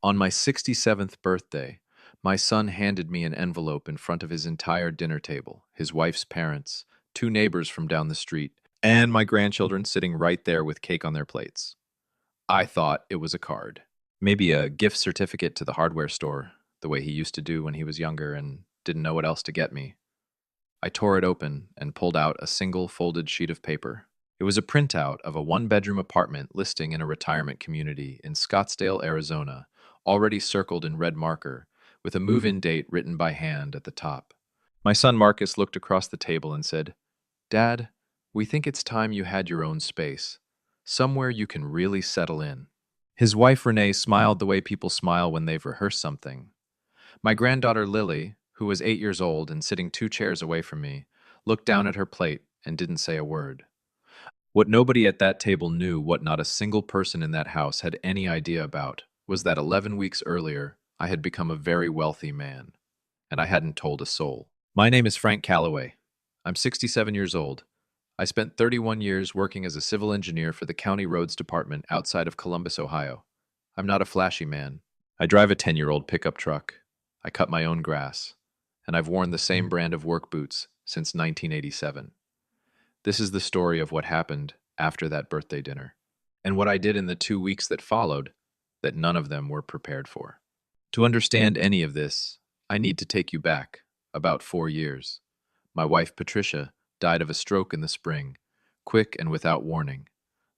On my 67th birthday, my son handed me an envelope in front of his entire dinner table, his wife's parents, two neighbors from down the street, and my grandchildren sitting right there with cake on their plates. I thought it was a card. Maybe a gift certificate to the hardware store, the way he used to do when he was younger and didn't know what else to get me. I tore it open and pulled out a single folded sheet of paper. It was a printout of a one-bedroom apartment listing in a retirement community in Scottsdale, Arizona, already circled in red marker, with a move-in date written by hand at the top. My son Marcus looked across the table and said, "Dad, we think it's time you had your own space, somewhere you can really settle in." His wife Renee smiled the way people smile when they've rehearsed something. My granddaughter Lily, who was 8 years old and sitting two chairs away from me, looked down at her plate and didn't say a word. What nobody at that table knew, what not a single person in that house had any idea about, was that 11 weeks earlier, I had become a very wealthy man, and I hadn't told a soul. My name is Frank Calloway. I'm 67 years old. I spent 31 years working as a civil engineer for the County Roads Department outside of Columbus, Ohio. I'm not a flashy man. I drive a 10-year-old pickup truck. I cut my own grass. And I've worn the same brand of work boots since 1987. This is the story of what happened after that birthday dinner, and what I did in the 2 weeks that followed that none of them were prepared for. To understand any of this, I need to take you back about 4 years. My wife, Patricia, died of a stroke in the spring, quick and without warning,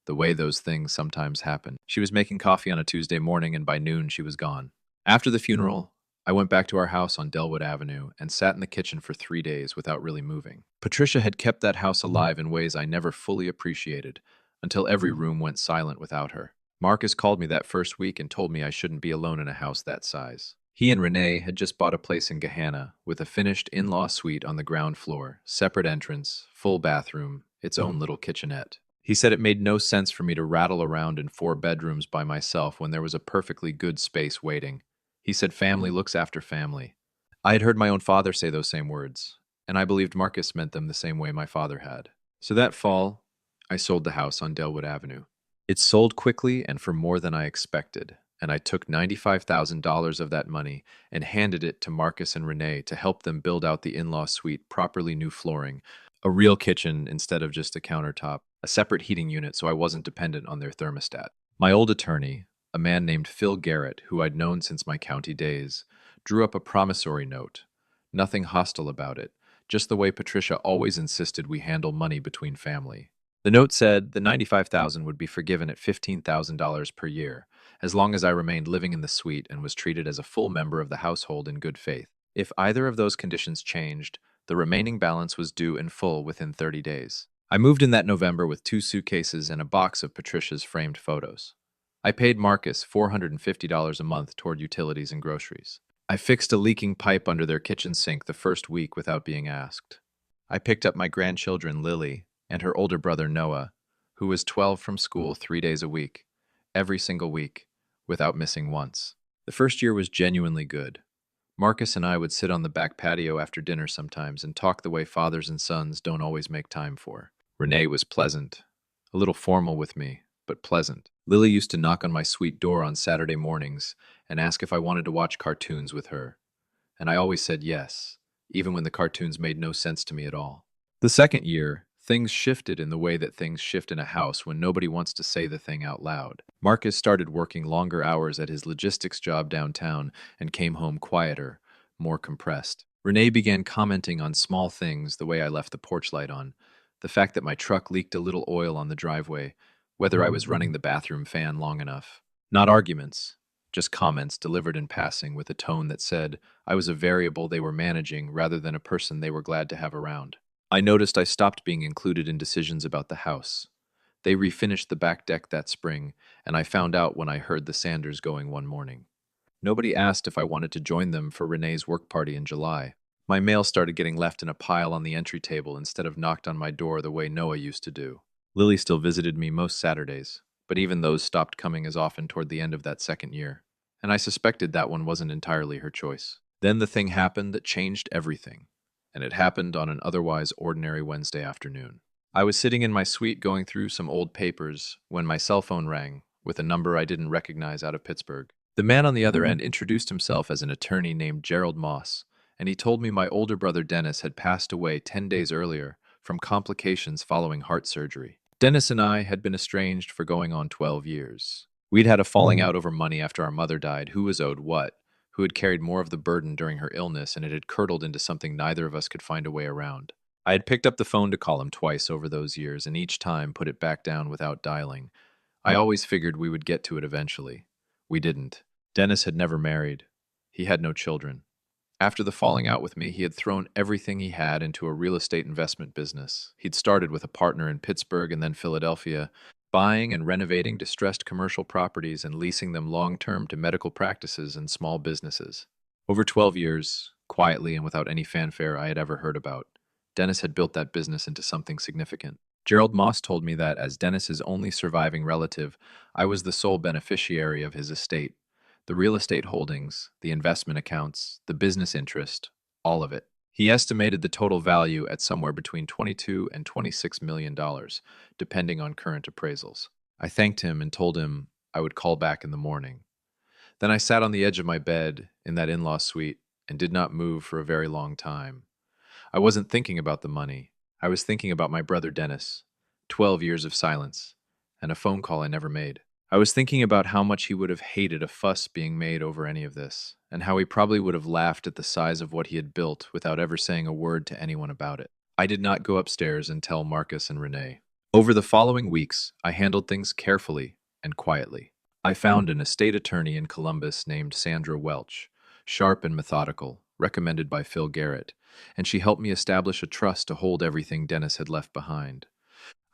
the way those things sometimes happen. She was making coffee on a Tuesday morning, and by noon she was gone. After the funeral, I went back to our house on Delwood Avenue and sat in the kitchen for 3 days without really moving. Patricia had kept that house alive in ways I never fully appreciated, until every room went silent without her. Marcus called me that first week and told me I shouldn't be alone in a house that size. He and Renee had just bought a place in Gahanna with a finished in-law suite on the ground floor, separate entrance, full bathroom, its own little kitchenette. He said it made no sense for me to rattle around in 4 bedrooms by myself when there was a perfectly good space waiting. He said family looks after family. I had heard my own father say those same words, and I believed Marcus meant them the same way my father had. So that fall, I sold the house on Delwood Avenue. It sold quickly and for more than I expected, and I took $95,000 of that money and handed it to Marcus and Renee to help them build out the in-law suite, properly new flooring, a real kitchen instead of just a countertop, a separate heating unit so I wasn't dependent on their thermostat. My old attorney, a man named Phil Garrett, who I'd known since my county days, drew up a promissory note. Nothing hostile about it, just the way Patricia always insisted we handle money between family. The note said the $95,000 would be forgiven at $15,000 per year, as long as I remained living in the suite and was treated as a full member of the household in good faith. If either of those conditions changed, the remaining balance was due in full within 30 days. I moved in that November with 2 suitcases and a box of Patricia's framed photos. I paid Marcus $450 a month toward utilities and groceries. I fixed a leaking pipe under their kitchen sink the first week without being asked. I picked up my grandchildren Lily and her older brother Noah, who was 12, from school 3 days a week, every single week, without missing once. The first year was genuinely good. Marcus and I would sit on the back patio after dinner sometimes and talk the way fathers and sons don't always make time for. Renee was pleasant, a little formal with me, but pleasant. Lily used to knock on my suite door on Saturday mornings and ask if I wanted to watch cartoons with her, and I always said yes, even when the cartoons made no sense to me at all. The second year, things shifted in the way that things shift in a house when nobody wants to say the thing out loud. Marcus started working longer hours at his logistics job downtown and came home quieter, more compressed. Renee began commenting on small things, the way I left the porch light on, the fact that my truck leaked a little oil on the driveway, whether I was running the bathroom fan long enough. Not arguments, just comments delivered in passing with a tone that said I was a variable they were managing rather than a person they were glad to have around. I noticed I stopped being included in decisions about the house. They refinished the back deck that spring, and I found out when I heard the Sanders going one morning. Nobody asked if I wanted to join them for Renee's work party in July. My mail started getting left in a pile on the entry table instead of knocked on my door the way Noah used to do. Lily still visited me most Saturdays, but even those stopped coming as often toward the end of that second year, and I suspected that one wasn't entirely her choice. Then the thing happened that changed everything, and it happened on an otherwise ordinary Wednesday afternoon. I was sitting in my suite going through some old papers when my cell phone rang with a number I didn't recognize out of Pittsburgh. The man on the other end introduced himself as an attorney named Gerald Moss, and he told me my older brother Dennis had passed away 10 days earlier from complications following heart surgery. Dennis and I had been estranged for going on 12 years. We'd had a falling out over money after our mother died, who was owed what, who had carried more of the burden during her illness, and it had curdled into something neither of us could find a way around. I had picked up the phone to call him twice over those years, and each time put it back down without dialing. I always figured we would get to it eventually. We didn't. Dennis had never married. He had no children. After the falling out with me, he had thrown everything he had into a real estate investment business. He'd started with a partner in Pittsburgh and then Philadelphia, buying and renovating distressed commercial properties and leasing them long-term to medical practices and small businesses. Over 12 years, quietly and without any fanfare I had ever heard about, Dennis had built that business into something significant. Gerald Moss told me that, as Dennis's only surviving relative, I was the sole beneficiary of his estate. The real estate holdings, the investment accounts, the business interest, all of it. He estimated the total value at somewhere between $22 and $26 million, depending on current appraisals. I thanked him and told him I would call back in the morning. Then I sat on the edge of my bed in that in-law suite and did not move for a very long time. I wasn't thinking about the money. I was thinking about my brother Dennis, 12 years of silence, and a phone call I never made. I was thinking about how much he would have hated a fuss being made over any of this, and how he probably would have laughed at the size of what he had built without ever saying a word to anyone about it. I did not go upstairs and tell Marcus and Renee. Over the following weeks, I handled things carefully and quietly. I found an estate attorney in Columbus named Sandra Welch, sharp and methodical, recommended by Phil Garrett, and she helped me establish a trust to hold everything Dennis had left behind.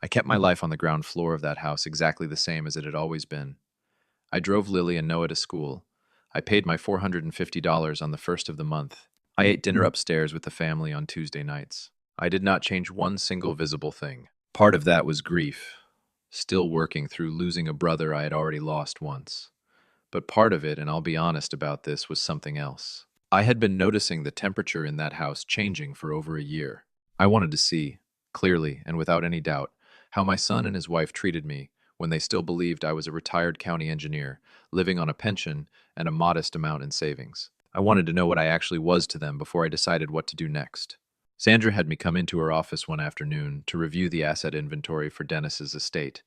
I kept my life on the ground floor of that house exactly the same as it had always been. I drove Lily and Noah to school. I paid my $450 on the first of the month. I ate dinner upstairs with the family on Tuesday nights. I did not change one single visible thing. Part of that was grief, still working through losing a brother I had already lost once. But part of it, and I'll be honest about this, was something else. I had been noticing the temperature in that house changing for over a year. I wanted to see, clearly and without any doubt, how my son and his wife treated me when they still believed I was a retired county engineer, living on a pension and a modest amount in savings. I wanted to know what I actually was to them before I decided what to do next. Sandra had me come into her office one afternoon to review the asset inventory for Dennis's estate,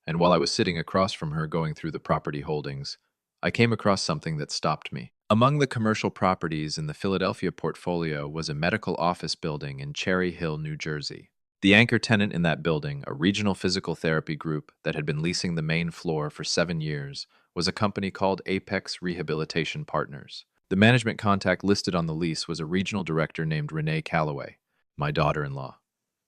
and while I was sitting across from her going through the property holdings, I came across something that stopped me. Among the commercial properties in the Philadelphia portfolio was a medical office building in Cherry Hill, New Jersey. The anchor tenant in that building, a regional physical therapy group that had been leasing the main floor for 7 years, was a company called Apex Rehabilitation Partners. The management contact listed on the lease was a regional director named Renee Calloway, my daughter-in-law,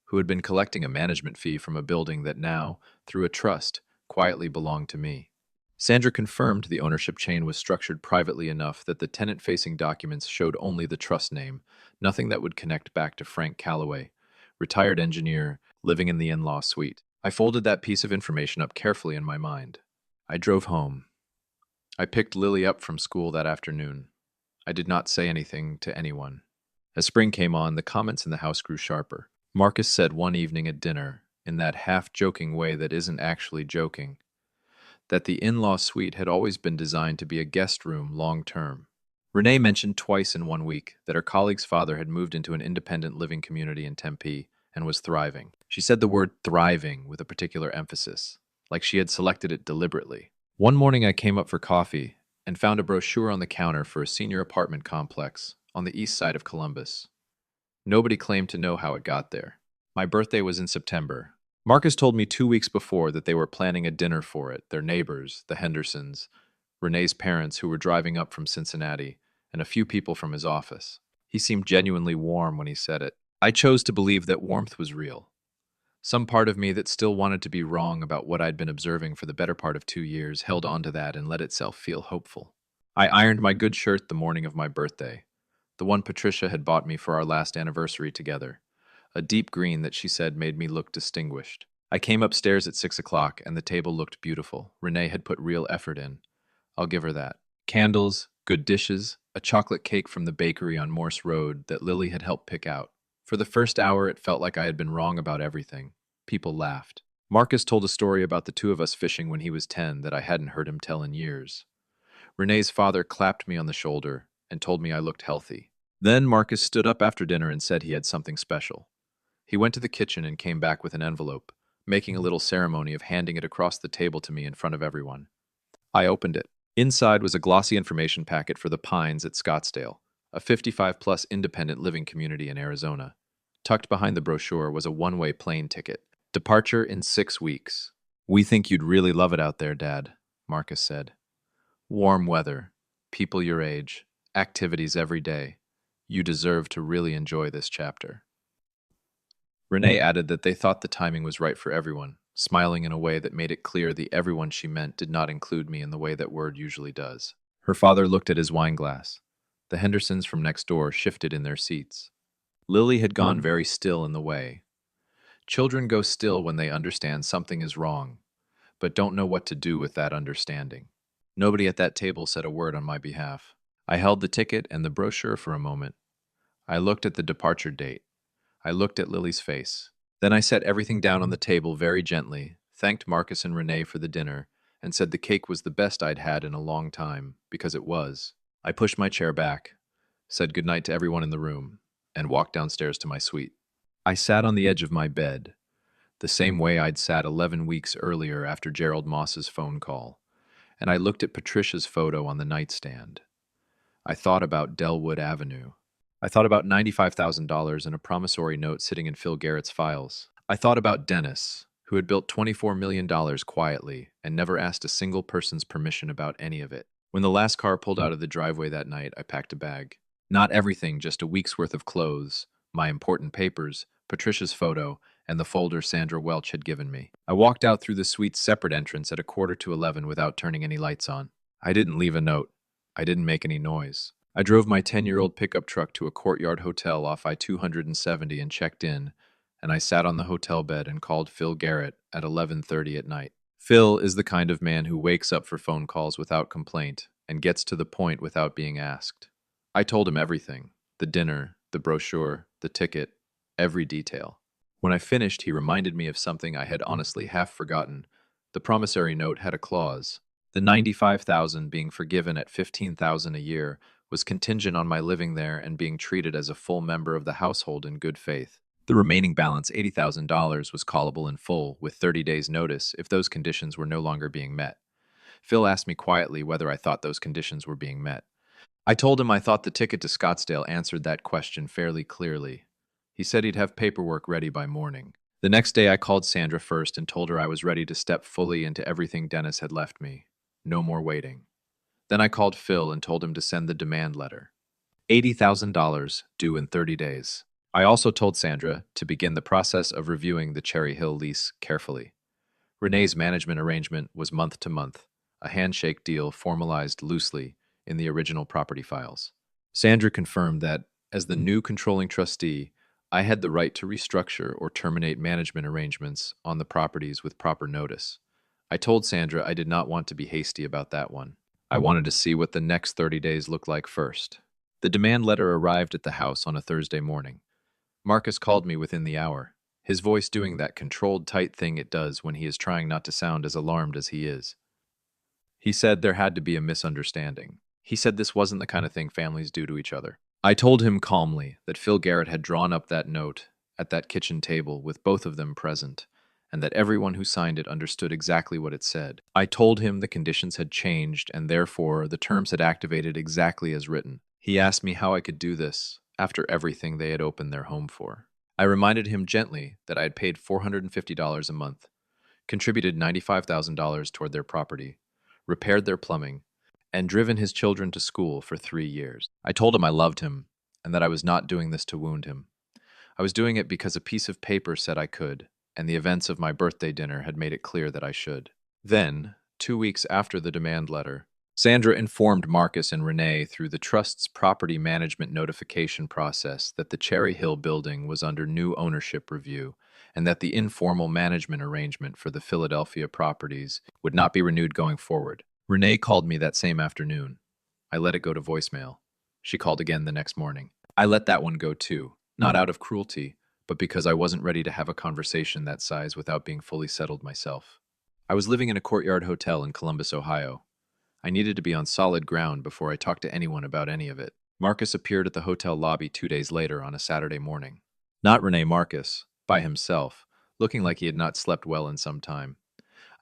who had been collecting a management fee from a building that now, through a trust, quietly belonged to me. Sandra confirmed the ownership chain was structured privately enough that the tenant-facing documents showed only the trust name, nothing that would connect back to Frank Calloway, retired engineer, living in the in-law suite. I folded that piece of information up carefully in my mind. I drove home. I picked Lily up from school that afternoon. I did not say anything to anyone. As spring came on, the comments in the house grew sharper. Marcus said one evening at dinner, in that half-joking way that isn't actually joking, that the in-law suite had always been designed to be a guest room long-term. Renee mentioned twice in 1 week that her colleague's father had moved into an independent living community in Tempe and was thriving. She said the word thriving with a particular emphasis, like she had selected it deliberately. One morning I came up for coffee and found a brochure on the counter for a senior apartment complex on the east side of Columbus. Nobody claimed to know how it got there. My birthday was in September. Marcus told me 2 weeks before that they were planning a dinner for it, their neighbors, the Hendersons, Renee's parents who were driving up from Cincinnati, and a few people from his office. He seemed genuinely warm when he said it. I chose to believe that warmth was real. Some part of me that still wanted to be wrong about what I'd been observing for the better part of 2 years held on to that and let itself feel hopeful. I ironed my good shirt the morning of my birthday, the one Patricia had bought me for our last anniversary together, a deep green that she said made me look distinguished. I came upstairs at 6 o'clock and the table looked beautiful. Renee had put real effort in. I'll give her that. Candles, good dishes, a chocolate cake from the bakery on Morse Road that Lily had helped pick out. For the first hour, it felt like I had been wrong about everything. People laughed. Marcus told a story about the two of us fishing when he was 10 that I hadn't heard him tell in years. Renee's father clapped me on the shoulder and told me I looked healthy. Then Marcus stood up after dinner and said he had something special. He went to the kitchen and came back with an envelope, making a little ceremony of handing it across the table to me in front of everyone. I opened it. Inside was a glossy information packet for the Pines at Scottsdale, a 55-plus independent living community in Arizona. Tucked behind the brochure was a one-way plane ticket. Departure in 6 weeks. "We think you'd really love it out there, Dad," Marcus said. "Warm weather, people your age, activities every day. You deserve to really enjoy this chapter." Renee added that they thought the timing was right for everyone, smiling in a way that made it clear the everyone she meant did not include me in the way that word usually does. Her father looked at his wine glass. The Hendersons from next door shifted in their seats. Lily had gone very still in the way. Children go still when they understand something is wrong, but don't know what to do with that understanding. Nobody at that table said a word on my behalf. I held the ticket and the brochure for a moment. I looked at the departure date. I looked at Lily's face. Then I set everything down on the table very gently, thanked Marcus and Renee for the dinner, and said the cake was the best I'd had in a long time, because it was. I pushed my chair back, said goodnight to everyone in the room, and walked downstairs to my suite. I sat on the edge of my bed, the same way I'd sat 11 weeks earlier after Gerald Moss's phone call, and I looked at Patricia's photo on the nightstand. I thought about Delwood Avenue. I thought about $95,000 in a promissory note sitting in Phil Garrett's files. I thought about Dennis, who had built $24 million quietly and never asked a single person's permission about any of it. When the last car pulled out of the driveway that night, I packed a bag. Not everything, just a week's worth of clothes, my important papers, Patricia's photo, and the folder Sandra Welch had given me. I walked out through the suite's separate entrance at 11:15 without turning any lights on. I didn't leave a note. I didn't make any noise. I drove my 10-year-old pickup truck to a courtyard hotel off I-270 and checked in, and I sat on the hotel bed and called Phil Garrett at 11:30 at night. Phil is the kind of man who wakes up for phone calls without complaint and gets to the point without being asked. I told him everything: the dinner, the brochure, the ticket, every detail. When I finished, he reminded me of something I had honestly half forgotten. The promissory note had a clause. The $95,000 being forgiven at $15,000 a year was contingent on my living there and being treated as a full member of the household in good faith. The remaining balance, $80,000, was callable in full with 30 days' notice if those conditions were no longer being met. Phil asked me quietly whether I thought those conditions were being met. I told him I thought the ticket to Scottsdale answered that question fairly clearly. He said he'd have paperwork ready by morning. The next day I called Sandra first and told her I was ready to step fully into everything Dennis had left me. No more waiting. Then I called Phil and told him to send the demand letter. $80,000 due in 30 days. I also told Sandra to begin the process of reviewing the Cherry Hill lease carefully. Renee's management arrangement was month to month, a handshake deal formalized loosely in the original property files. Sandra confirmed that, as the new controlling trustee, I had the right to restructure or terminate management arrangements on the properties with proper notice. I told Sandra I did not want to be hasty about that one. I wanted to see what the next 30 days looked like first. The demand letter arrived at the house on a Thursday morning. Marcus called me within the hour, his voice doing that controlled, tight thing it does when he is trying not to sound as alarmed as he is. He said there had to be a misunderstanding. He said this wasn't the kind of thing families do to each other. I told him calmly that Phil Garrett had drawn up that note at that kitchen table with both of them present, and that everyone who signed it understood exactly what it said. I told him the conditions had changed and therefore the terms had activated exactly as written. He asked me how I could do this after everything they had opened their home for. I reminded him gently that I had paid $450 a month, contributed $95,000 toward their property, repaired their plumbing, and driven his children to school for 3 years. I told him I loved him and that I was not doing this to wound him. I was doing it because a piece of paper said I could, and the events of my birthday dinner had made it clear that I should. Then, 2 weeks after the demand letter, Sandra informed Marcus and Renee through the trust's property management notification process that the Cherry Hill building was under new ownership review and that the informal management arrangement for the Philadelphia properties would not be renewed going forward. Renee called me that same afternoon. I let it go to voicemail. She called again the next morning. I let that one go too, not out of cruelty, but because I wasn't ready to have a conversation that size without being fully settled myself. I was living in a courtyard hotel in Columbus, Ohio. I needed to be on solid ground before I talked to anyone about any of it. Marcus appeared at the hotel lobby 2 days later on a Saturday morning. Not Renee Marcus, by himself, looking like he had not slept well in some time.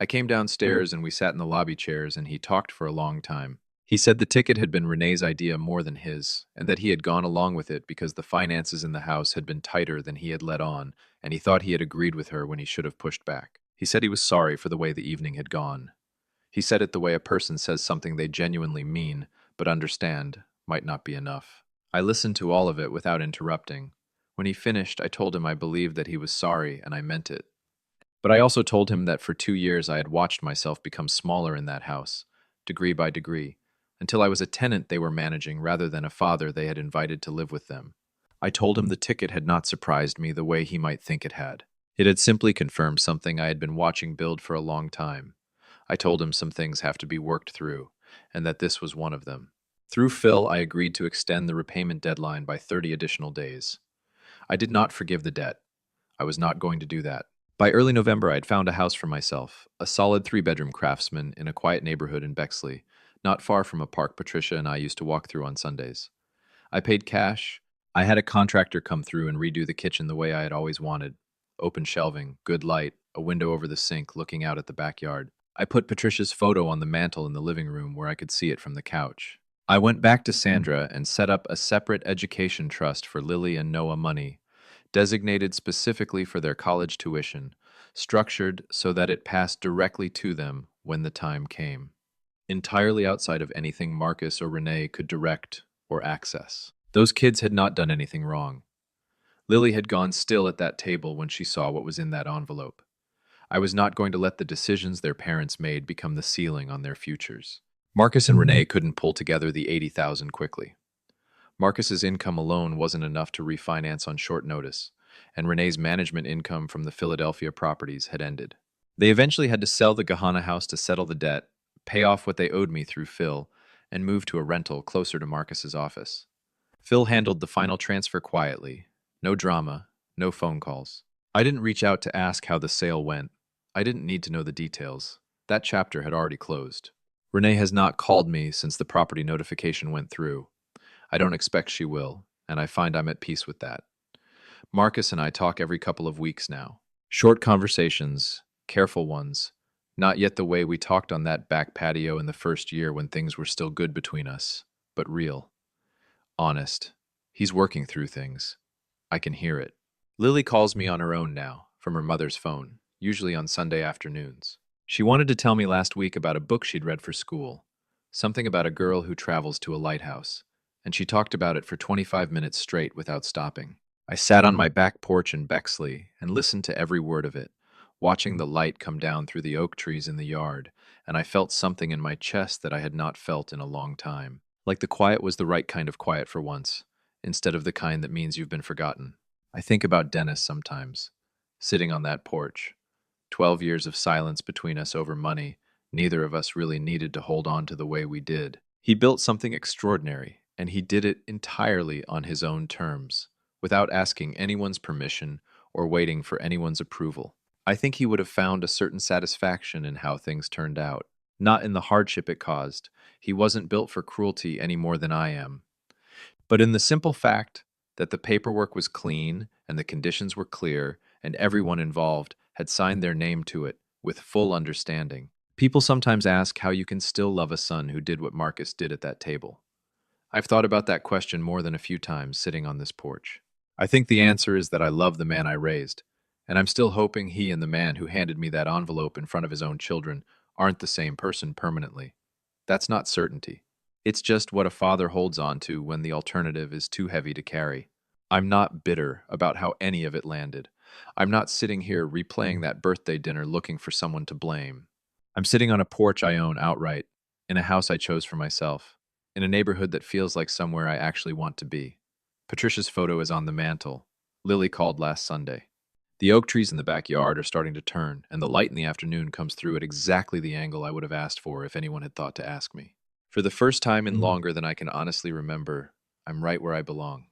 I came downstairs and we sat in the lobby chairs and he talked for a long time. He said the ticket had been Renee's idea more than his, and that he had gone along with it because the finances in the house had been tighter than he had let on, and he thought he had agreed with her when he should have pushed back. He said he was sorry for the way the evening had gone. He said it the way a person says something they genuinely mean, but understand, might not be enough. I listened to all of it without interrupting. When he finished, I told him I believed that he was sorry, and I meant it. But I also told him that for 2 years I had watched myself become smaller in that house, degree by degree, until I was a tenant they were managing rather than a father they had invited to live with them. I told him the ticket had not surprised me the way he might think it had. It had simply confirmed something I had been watching build for a long time. I told him some things have to be worked through, and that this was one of them. Through Phil, I agreed to extend the repayment deadline by 30 additional days. I did not forgive the debt. I was not going to do that. By early November, I had found a house for myself, a solid 3-bedroom craftsman in a quiet neighborhood in Bexley, not far from a park Patricia and I used to walk through on Sundays. I paid cash. I had a contractor come through and redo the kitchen the way I had always wanted. Open shelving, good light, a window over the sink looking out at the backyard. I put Patricia's photo on the mantel in the living room where I could see it from the couch. I went back to Sandra and set up a separate education trust for Lily and Noah Money, designated specifically for their college tuition, structured so that it passed directly to them when the time came, entirely outside of anything Marcus or Renee could direct or access. Those kids had not done anything wrong. Lily had gone still at that table when she saw what was in that envelope. I was not going to let the decisions their parents made become the ceiling on their futures. Marcus and Renee couldn't pull together the $80,000 quickly. Marcus's income alone wasn't enough to refinance on short notice, and Renee's management income from the Philadelphia properties had ended. They eventually had to sell the Gahanna house to settle the debt, pay off what they owed me through Phil, and move to a rental closer to Marcus's office. Phil handled the final transfer quietly. No drama, no phone calls. I didn't reach out to ask how the sale went. I didn't need to know the details. That chapter had already closed. Renee has not called me since the property notification went through. I don't expect she will, and I find I'm at peace with that. Marcus and I talk every couple of weeks now. Short conversations, careful ones, not yet the way we talked on that back patio in the first year when things were still good between us, but real. Honest. He's working through things. I can hear it. Lily calls me on her own now, from her mother's phone, usually on Sunday afternoons. She wanted to tell me last week about a book she'd read for school, something about a girl who travels to a lighthouse, and she talked about it for 25 minutes straight without stopping. I sat on my back porch in Bexley and listened to every word of it, watching the light come down through the oak trees in the yard, and I felt something in my chest that I had not felt in a long time. Like the quiet was the right kind of quiet for once, instead of the kind that means you've been forgotten. I think about Dennis sometimes, sitting on that porch. 12 years of silence between us over money, neither of us really needed to hold on to the way we did. He built something extraordinary, and he did it entirely on his own terms, without asking anyone's permission or waiting for anyone's approval. I think he would have found a certain satisfaction in how things turned out, not in the hardship it caused. He wasn't built for cruelty any more than I am, but in the simple fact that the paperwork was clean and the conditions were clear and everyone involved had signed their name to it with full understanding. People sometimes ask how you can still love a son who did what Marcus did at that table. I've thought about that question more than a few times sitting on this porch. I think the answer is that I love the man I raised, and I'm still hoping he and the man who handed me that envelope in front of his own children aren't the same person permanently. That's not certainty. It's just what a father holds on to when the alternative is too heavy to carry. I'm not bitter about how any of it landed. I'm not sitting here replaying that birthday dinner looking for someone to blame. I'm sitting on a porch I own outright, in a house I chose for myself, in a neighborhood that feels like somewhere I actually want to be. Patricia's photo is on the mantel. Lily called last Sunday. The oak trees in the backyard are starting to turn, and the light in the afternoon comes through at exactly the angle I would have asked for if anyone had thought to ask me. For the first time in longer than I can honestly remember, I'm right where I belong.